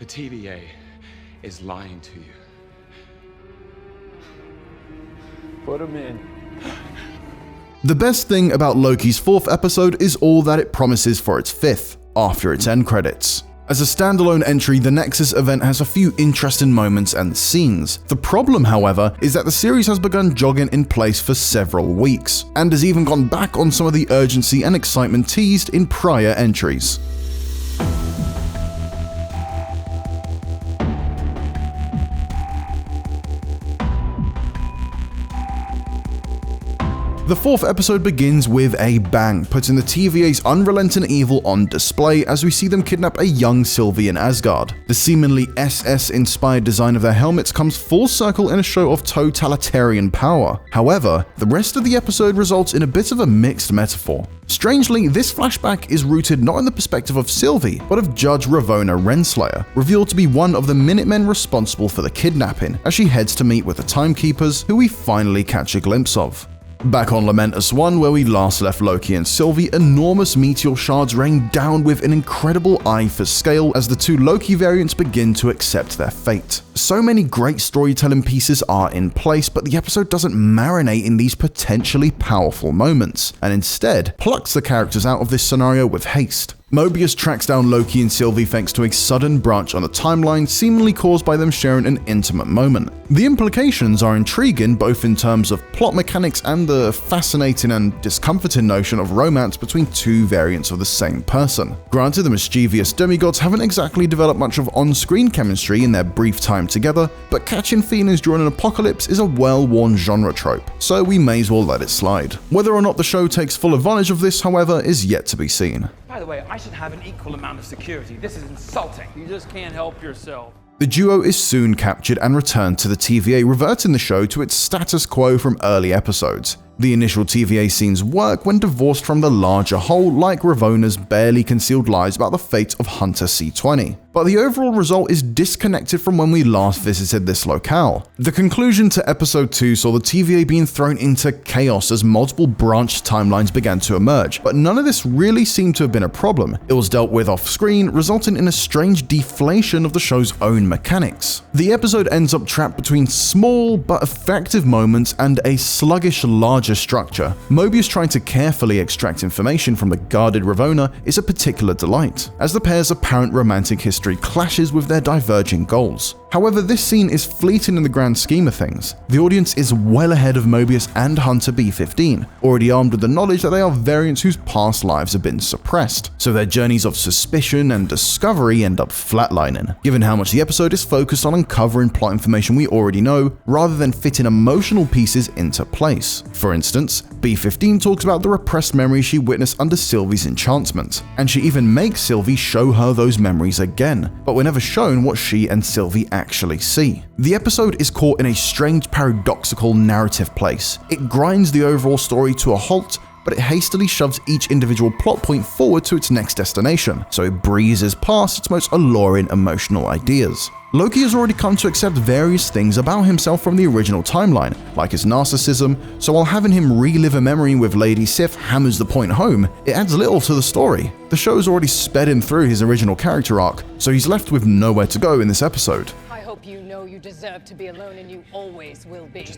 The TVA is lying to you. Put him in. The best thing about Loki's 4th episode is all that it promises for its 5th, after its end credits. As a standalone entry, the Nexus event has a few interesting moments and scenes. The problem, however, is that the series has begun jogging in place for several weeks, and has even gone back on some of the urgency and excitement teased in prior entries. The 4th episode begins with a bang, putting the TVA's unrelenting evil on display as we see them kidnap a young Sylvie in Asgard. The seemingly SS-inspired design of their helmets comes full circle in a show of totalitarian power. However, the rest of the episode results in a bit of a mixed metaphor. Strangely, this flashback is rooted not in the perspective of Sylvie, but of Judge Ravonna Renslayer, revealed to be one of the Minutemen responsible for the kidnapping, as she heads to meet with the Timekeepers, who we finally catch a glimpse of. Back on Lamentus 1, where we last left Loki and Sylvie, enormous meteor shards rain down with an incredible eye for scale as the two Loki variants begin to accept their fate. So many great storytelling pieces are in place, but the episode doesn't marinate in these potentially powerful moments, and instead plucks the characters out of this scenario with haste. Mobius tracks down Loki and Sylvie thanks to a sudden branch on the timeline seemingly caused by them sharing an intimate moment. The implications are intriguing both in terms of plot mechanics and the fascinating and discomforting notion of romance between two variants of the same person. Granted, the mischievous demigods haven't exactly developed much of on-screen chemistry in their brief time together, but catching feelings during an apocalypse is a well-worn genre trope, so we may as well let it slide. Whether or not the show takes full advantage of this, however, is yet to be seen. By the way, I should have an equal amount of security. This is insulting. You just can't help yourself. The duo is soon captured and returned to the TVA, reverting the show to its status quo from early episodes. The initial TVA scenes work when divorced from the larger whole, like Ravonna's barely concealed lies about the fate of Hunter C-20. But the overall result is disconnected from when we last visited this locale. The conclusion to episode 2 saw the TVA being thrown into chaos as multiple branched timelines began to emerge, but none of this really seemed to have been a problem. It was dealt with off-screen, resulting in a strange deflation of the show's own mechanics. The episode ends up trapped between small but effective moments and a sluggish larger structure. Mobius trying to carefully extract information from the guarded Ravonna is a particular delight, as the pair's apparent romantic history clashes with their diverging goals. However, this scene is fleeting in the grand scheme of things. The audience is well ahead of Mobius and Hunter B-15, already armed with the knowledge that they are variants whose past lives have been suppressed, so their journeys of suspicion and discovery end up flatlining, given how much the episode is focused on uncovering plot information we already know, rather than fitting emotional pieces into place. For instance, B-15 talks about the repressed memories she witnessed under Sylvie's enchantment, and she even makes Sylvie show her those memories again, but we're never shown what she and Sylvie actually see. The episode is caught in a strange paradoxical narrative place. It grinds the overall story to a halt, but it hastily shoves each individual plot point forward to its next destination, so it breezes past its most alluring emotional ideas. Loki has already come to accept various things about himself from the original timeline, like his narcissism, so while having him relive a memory with Lady Sif hammers the point home, it adds little to the story. The show's already sped him through his original character arc, so he's left with nowhere to go in this episode. I hope you know you deserve to be alone, and you always will be.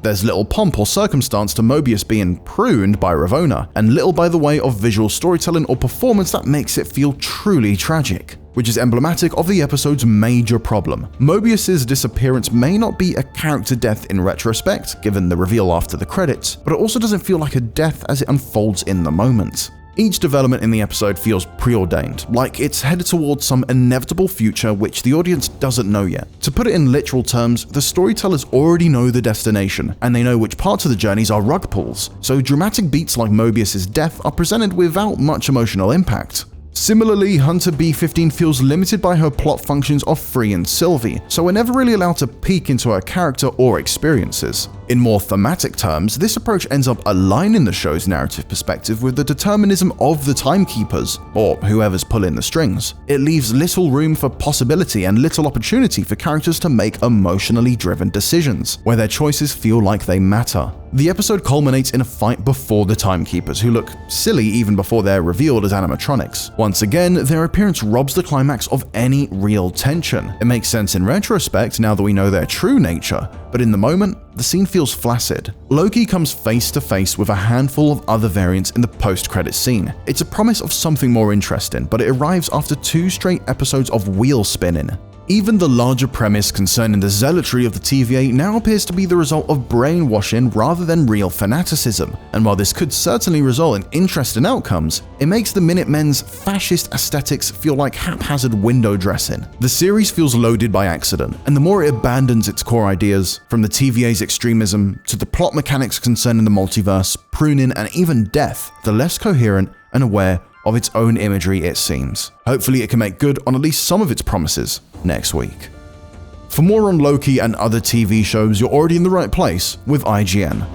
There's little pomp or circumstance to Mobius being pruned by Ravonna, and little by the way of visual storytelling or performance that makes it feel truly tragic, which is emblematic of the episode's major problem. Mobius's disappearance may not be a character death in retrospect, given the reveal after the credits, but it also doesn't feel like a death as it unfolds in the moment. Each development in the episode feels preordained, like it's headed towards some inevitable future which the audience doesn't know yet. To put it in literal terms, the storytellers already know the destination, and they know which parts of the journeys are rug pulls, so dramatic beats like Mobius's death are presented without much emotional impact. Similarly, Hunter B-15 feels limited by her plot functions of Free and Sylvie, so we're never really allowed to peek into her character or experiences. In more thematic terms, this approach ends up aligning the show's narrative perspective with the determinism of the Timekeepers, or whoever's pulling the strings. It leaves little room for possibility and little opportunity for characters to make emotionally driven decisions, where their choices feel like they matter. The episode culminates in a fight before the Timekeepers, who look silly even before they're revealed as animatronics. Once again, their appearance robs the climax of any real tension. It makes sense in retrospect now that we know their true nature, but in the moment, the scene feels flaccid. Loki comes face to face with a handful of other variants in the post-credit scene. It's a promise of something more interesting, but it arrives after 2 straight episodes of wheel spinning. Even the larger premise concerning the zealotry of the TVA now appears to be the result of brainwashing rather than real fanaticism, and while this could certainly result in interesting outcomes, it makes the Minutemen's fascist aesthetics feel like haphazard window dressing. The series feels loaded by accident, and the more it abandons its core ideas, from the TVA's extremism to the plot mechanics concerning the multiverse, pruning, and even death, the less coherent and aware of its own imagery it seems. Hopefully it can make good on at least some of its promises next week. For more on Loki and other TV shows, you're already in the right place with IGN.